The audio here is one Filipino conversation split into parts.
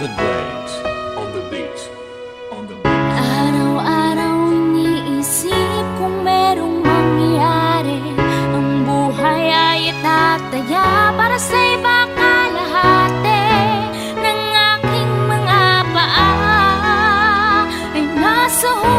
the brains, on the beat, on the beat. Araw-araw iniisip kung merong mangyayari. Ang buhay ay itataya para sa iba kalahati. Ng aking mga paa ay nasa hukay.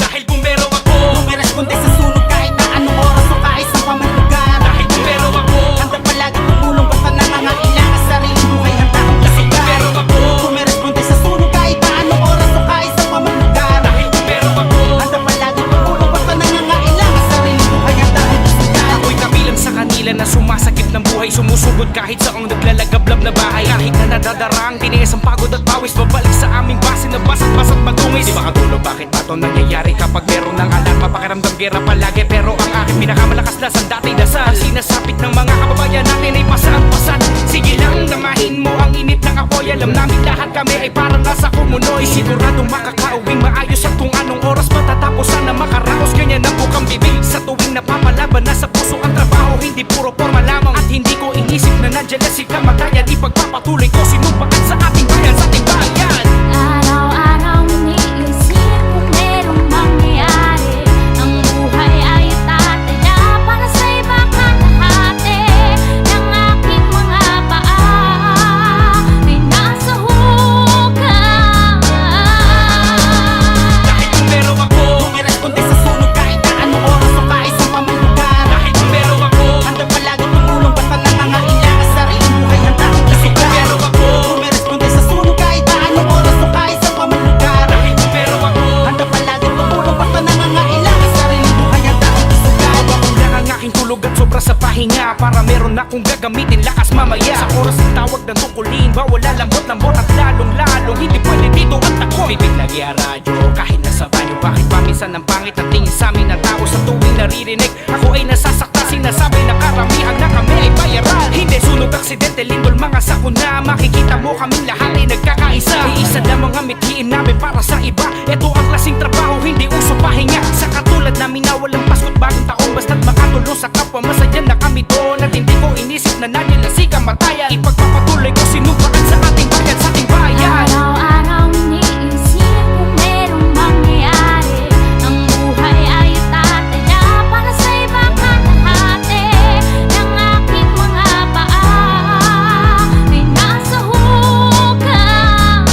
Dahil bumbero ako, bumeresponde sa sunog kahit na anong oras o kahit sa pamalugar. Dahil bumbero ako, handa palagi tumulong basta nangangailangan sariling buhay handa akong kasigan. Bumbero ako, bumeresponde sa sunog kahit na anong oras o kahit sa pamalugar. Dahil bumbero ako, handa palagi tumulong basta nangangailangan sariling buhay handa akong kasigan. Ako'y kabilang sa kanila na sumasakit ng buhay, sumusugod kahit saong naglalagablab na bahay. Kahit na nadadarang tiniis ang pagod at pawis, babalik sa aming base na basat-basat magungis. Di makatulog bakit ba ito nangyayari kapag meron ng alarma? Pakiramdam gera palagi pero ang aking pinakamalakas na sandati dasal. Ang sinasapit ng mga kababayan natin ay pasat-pasat. Sige lang, damahin mo ang init ng apoy. Alam namin lahat kami ay parang nasa kumunoy. Siguradong makakauwing maayos at kung anong oras matatapos sana makaraos. Ganyan ang bukang bibig sa tuwing napapalaban. Nasa puso ang trabaho, hindi puro forma lamang. At hindi ko inisip na nandiyan na si kamatayan. Ipagpapatuloy ko sinumpaan sa ating bayan, sa ating bayan. Araw-araw iniisip kung merong mangyayari. Ang buhay ay itataya para sa iba kalahati. Ng aking mga paa ay nasa hukay. Dahil bumbero ako, bumeresponde sa sunog kahit na anong oras o kahit sa pamalugar. Dahil bumbero ako, handa palagi tumulong basta nangangailangan sariling buhay handa akong kasigan. Bumbero ako, bumeresponde sa sunog kahit na anong oras o kahit sa pamalugar. Dahil bumbero ako, handa palagi tumulong basta nangangailangan sariling buhay handa akong kasigan. Kulang ang aking tulog at sobra sa pahinga para meron akong gagamitin lakas mamaya. Sa oras ng tawag ng tungkulin, bawal lambot-lambot at lalong-lalong hindi pwede dito at ako. Bibig lagi ang radyo kahit nasa banyo. Bakit pa minsan ang pangit ang tingin sa amin ng tao sa tuwing naririnig? Ako ay nasasakta, sinasabi na karamihan na kami ay bayaran. Hindi sunog, aksidente, lindol, mga sakuna. Makikita mo kaming lahat ay nagkakaisa. Iisa lamang ang mithiin namin para sa iba. Ito ang klaseng trabaho, hindi uso pahinga. Sa katulad namin na walang Pasko't bagong taon, basta't makatulong sa kapwa, masaya na kami doon. At hindi ko inisip na nandiyan na si kamatayan. Ipagpapatuloy ko sinumpaan sa ating bayan, sa ating bayan. Araw-araw iniisip kung merong mangyayari. Ang buhay ay itataya para sa iba kalahati. Ng aking mga paa ay nasa hukay.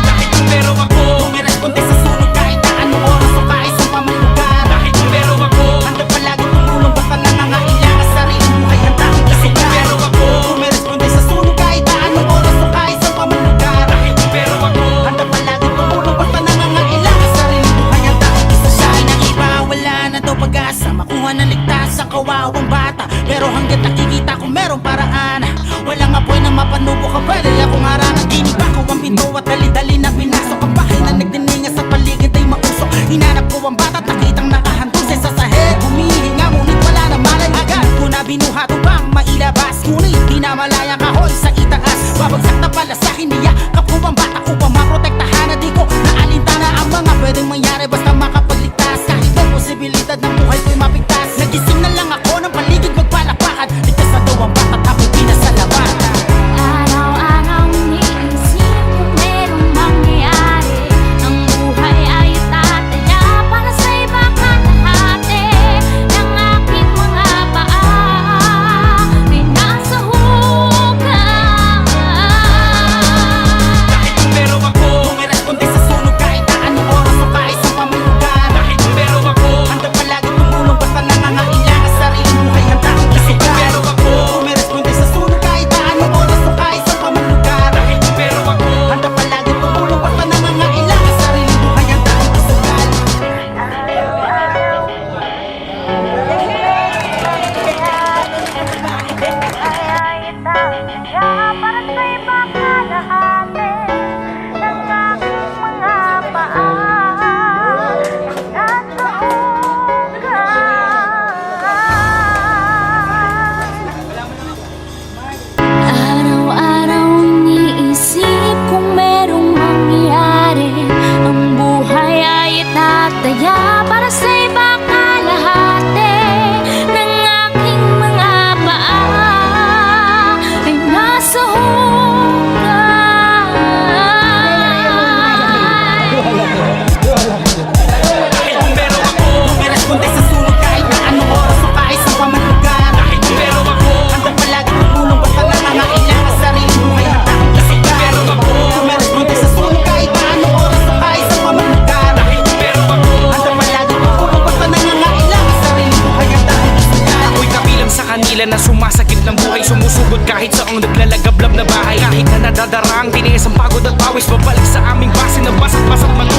Dahil bumbero ako, bumeresponde sa sunog kahit na anong oras o kahit sa pamalugar. Dahil bumbero ako, handa palagi tumulong basta nangangailangan sariling buhay handa akong kasigan. Bumbero ako, bumeresponde sa sunog kahit na anong oras o kahit sa pamalugar. Dahil bumbero ako, handa palagi tumulong basta nangangailangan sariling buhay handa akong kasigan. Sa akin ang iba, wala na daw pag-asa makuha ng ligtas ang kawawang bata. Pero hanggat nakikita ko merong paraan, walang apoy na mapanubo ka, pwede akong harangan. Giniba ko ang pinto at dali-dali na pinasok ang bahay na nagdininga sa paligid ay mausok. Hinanap ko ang bata at nakitang nakahandusay sa sahig. Humihinga ngunit wala na malay agad ko na binuhat upang mailabas. Ngunit di na malayang kahoy sa itaas. Babagsak na pala sa hiniya kapko ang bata upang maprotektahan. Na di ko naalintana ang mga pwedeng mangyari basta makapagligtas. Kahit may posibilidad ng buhay ko'y mapigtas. Nagising na lang ako ng paligid magpalakpakan. Ligtas na daw ang bata tapos pinasalamat. Araw-araw iniisip kung merong mangyayari. Ang buhay ay itataya para sa iba kalahati. Ng aking mga paa ay nasa hukay. Dahil bumbero ako, bumeresponde sa sunog kahit na anong oras o kahit sa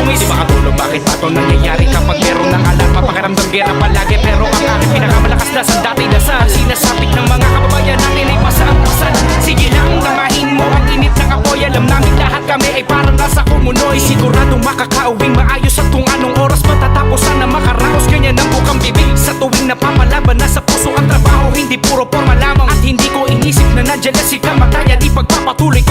dungis. Di makatulog, bakit ba ito nangyayari kapag meron ng alarma? Pakiramdam gera palagi, pero ang aking pinakamalakas na sandati dasal. Sinasapit ng mga kababayan natin ay pasang-pasan. Sige lang, damahin mo ang init ng apoy. Alam namin lahat kami ay parang nasa kumunoy. Siguradong makakauwing maayos at kung anong oras matatapos sana makaraos. Ganyan ang bukang bibig sa tuwing napapalaban. Nasa puso ang trabaho, hindi puro forma lamang. At hindi ko inisip na nandiyan na si kamatayan. Ipagpapatuloy